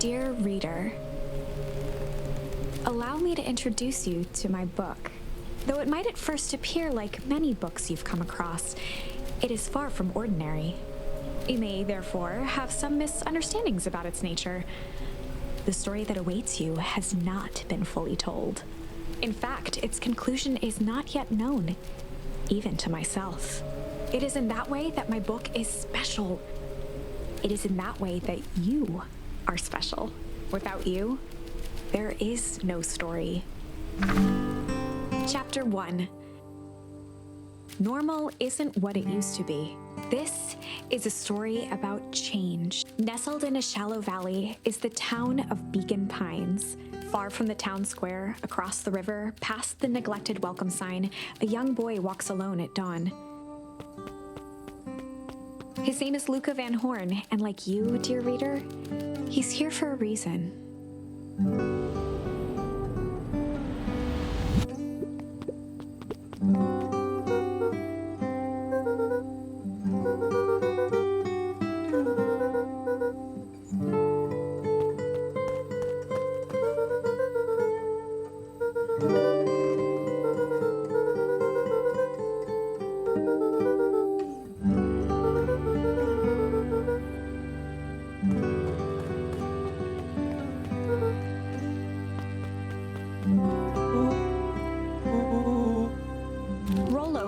Dear reader, allow me to introduce you to my book. Though it might at first appear like many books you've come across, it is far from ordinary. You may, therefore, have some misunderstandings about its nature. The story that awaits you has not been fully told. In fact, its conclusion is not yet known, even to myself. It is in that way that my book is special. It is in that way that you are special. Without you, there is no story. Chapter 1. Normal isn't what it used to be. This is a story about change. Nestled in a shallow valley is the town of Beacon Pines. Far from the town square, across the river, past the neglected welcome sign, a young boy walks alone at dawn. His name is Luka Van Horn, and like you, dear reader, he's here for a reason.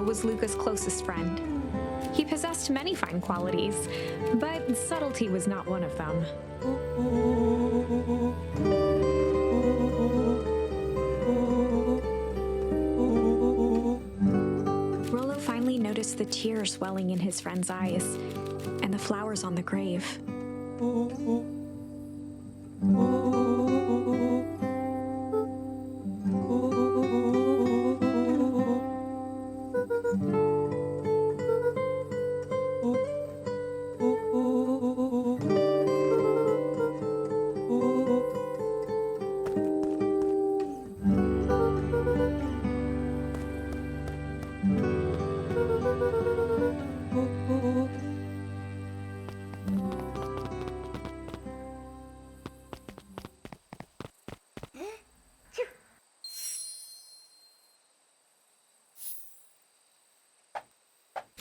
Was Luka's closest friend. He possessed many fine qualities, but subtlety was not one of them. Rollo finally noticed the tears welling in his friend's eyes and the flowers on the grave.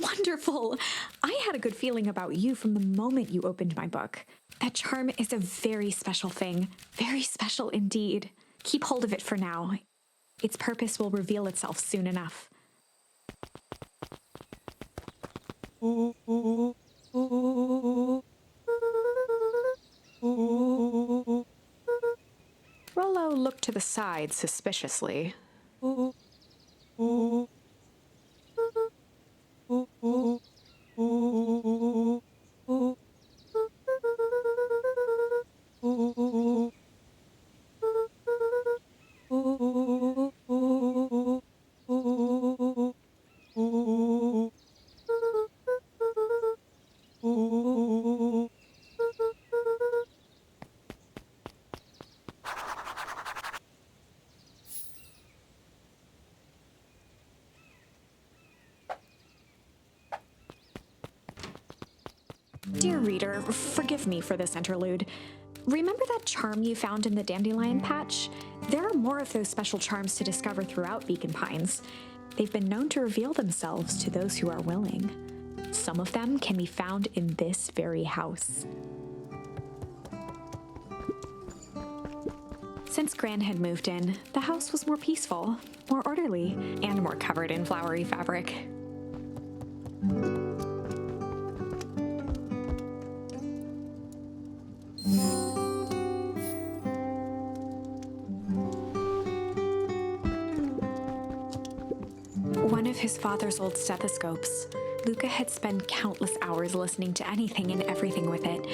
Wonderful! I had a good feeling about you from the moment you opened my book. That charm is a very special thing. Very special indeed. Keep hold of it for now. Its purpose will reveal itself soon enough. Rollo looked to the side suspiciously. Dear reader, forgive me for this interlude. Remember that charm you found in the dandelion patch? There are more of those special charms to discover throughout Beacon Pines. They've been known to reveal themselves to those who are willing. Some of them can be found in this very house. Since Gran had moved in, the house was more peaceful, more orderly, and more covered in flowery fabric. One of his father's old stethoscopes. Luka had spent countless hours listening to anything and everything with it.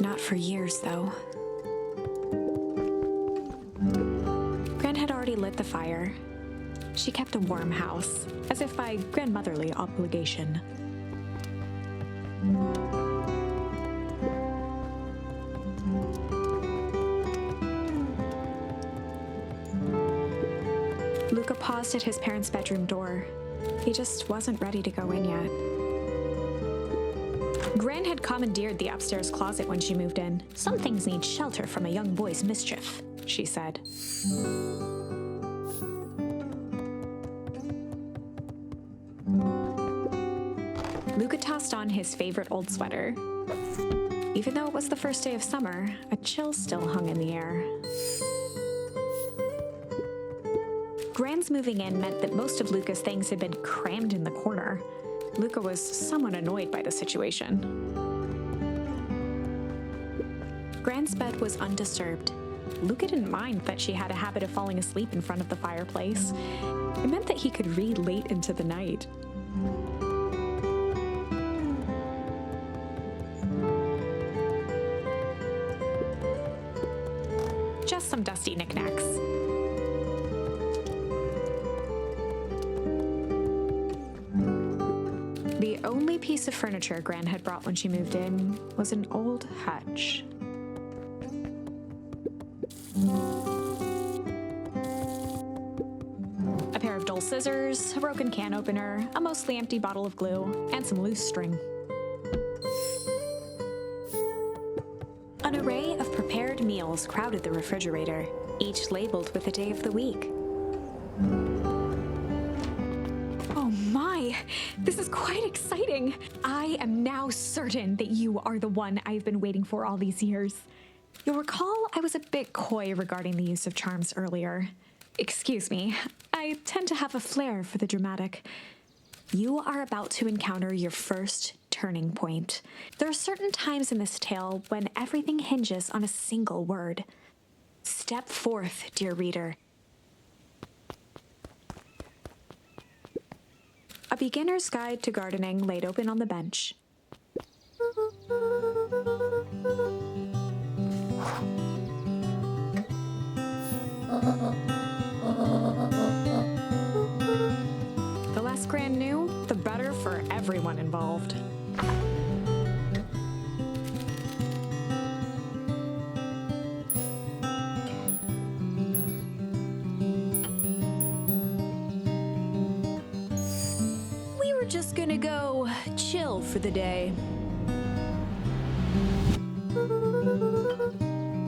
Not for years, though. Gran had already lit the fire. She kept a warm house, as if by grandmotherly obligation. Luka paused at his parents' bedroom door. He just wasn't ready to go in yet. Gran had commandeered the upstairs closet when she moved in. Some things need shelter from a young boy's mischief, she said. Luka tossed on his favorite old sweater. Even though it was the first day of summer, a chill still hung in the air. Gran's moving in meant that most of Luka's things had been crammed in the corner. Luka was somewhat annoyed by the situation. Gran's bed was undisturbed. Luka didn't mind that she had a habit of falling asleep in front of the fireplace. It meant that he could read late into the night. Just some dusty knickknacks. The only piece of furniture Gran had brought when she moved in was an old hutch. A pair of dull scissors, a broken can opener, a mostly empty bottle of glue, and some loose string. An array of prepared meals crowded the refrigerator, each labeled with a day of the week. Oh my, this is quite exciting. I am now certain that you are the one I've been waiting for all these years. You'll recall I was a bit coy regarding the use of charms earlier. Excuse me, I tend to have a flair for the dramatic. You are about to encounter your first turning point. There are certain times in this tale when everything hinges on a single word. Step forth, dear reader. A beginner's guide to gardening laid open on the bench. The less Gran knew, the better for everyone involved. We were just gonna go chill for the day.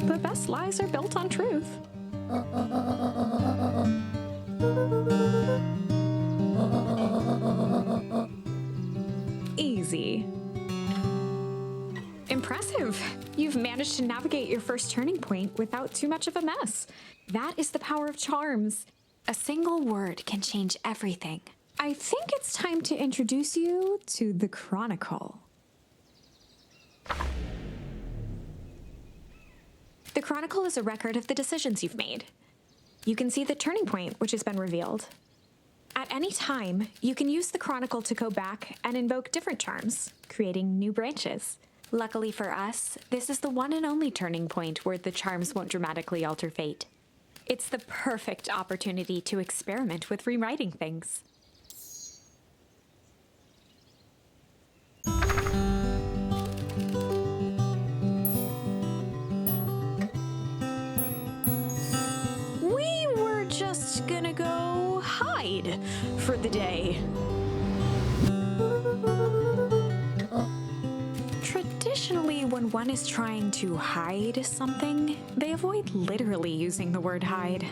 The best lies are built on truth. Easy. Impressive. You've managed to navigate your first turning point without too much of a mess. That is the power of charms. A single word can change everything. I think it's time to introduce you to the Chronicle. The Chronicle is a record of the decisions you've made. You can see the turning point which has been revealed. At any time, you can use the Chronicle to go back and invoke different charms, creating new branches. Luckily for us, this is the one and only turning point where the charms won't dramatically alter fate. It's the perfect opportunity to experiment with rewriting things. We were just gonna go hide for the day. Traditionally, when one is trying to hide something, they avoid literally using the word hide.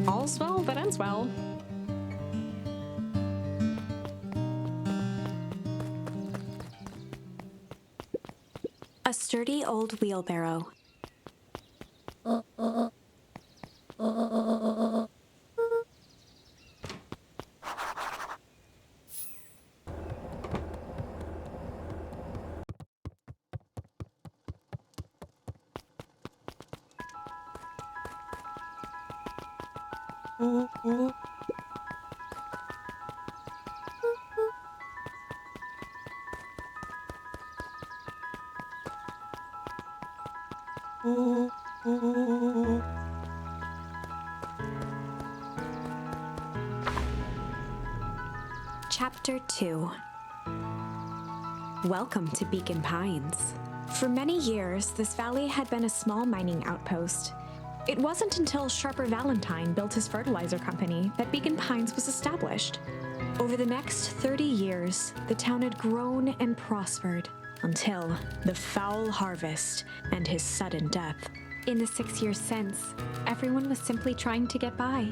All's well that ends well. A sturdy old wheelbarrow. Chapter 2. Welcome to Beacon Pines. For many years, this valley had been a small mining outpost. It wasn't until Sharper Valentine built his fertilizer company that Beacon Pines was established. Over the next 30 years, the town had grown and prospered until the foul harvest and his sudden death. In the 6 years since, everyone was simply trying to get by.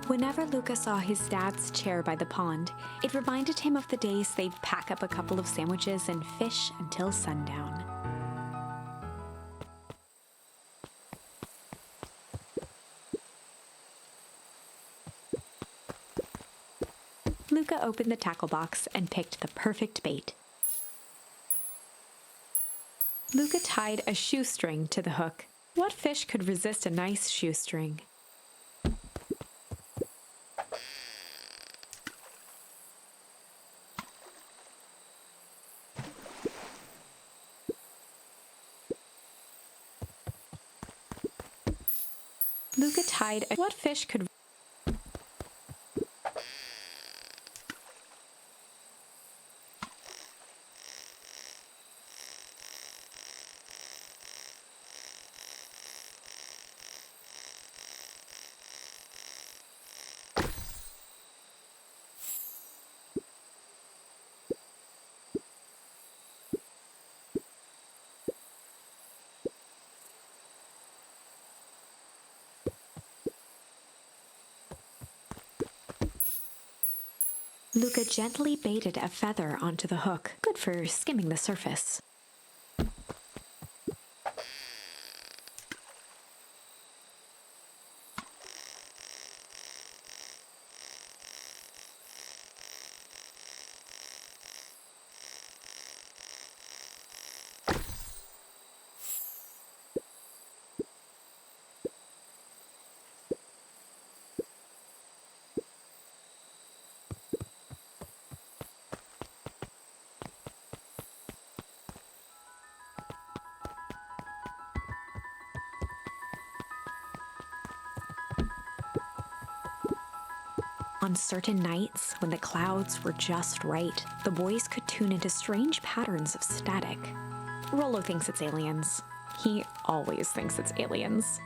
Whenever Luka saw his dad's chair by the pond, it reminded him of the days they'd pack up a couple of sandwiches and fish until sundown. Luka opened the tackle box and picked the perfect bait. Luka tied a shoestring to the hook. What fish could resist a nice shoestring? Luka tied a... What fish could... Luka gently baited a feather onto the hook, good for skimming the surface. On certain nights, when the clouds were just right, the boys could tune into strange patterns of static. Rollo thinks it's aliens. He always thinks it's aliens.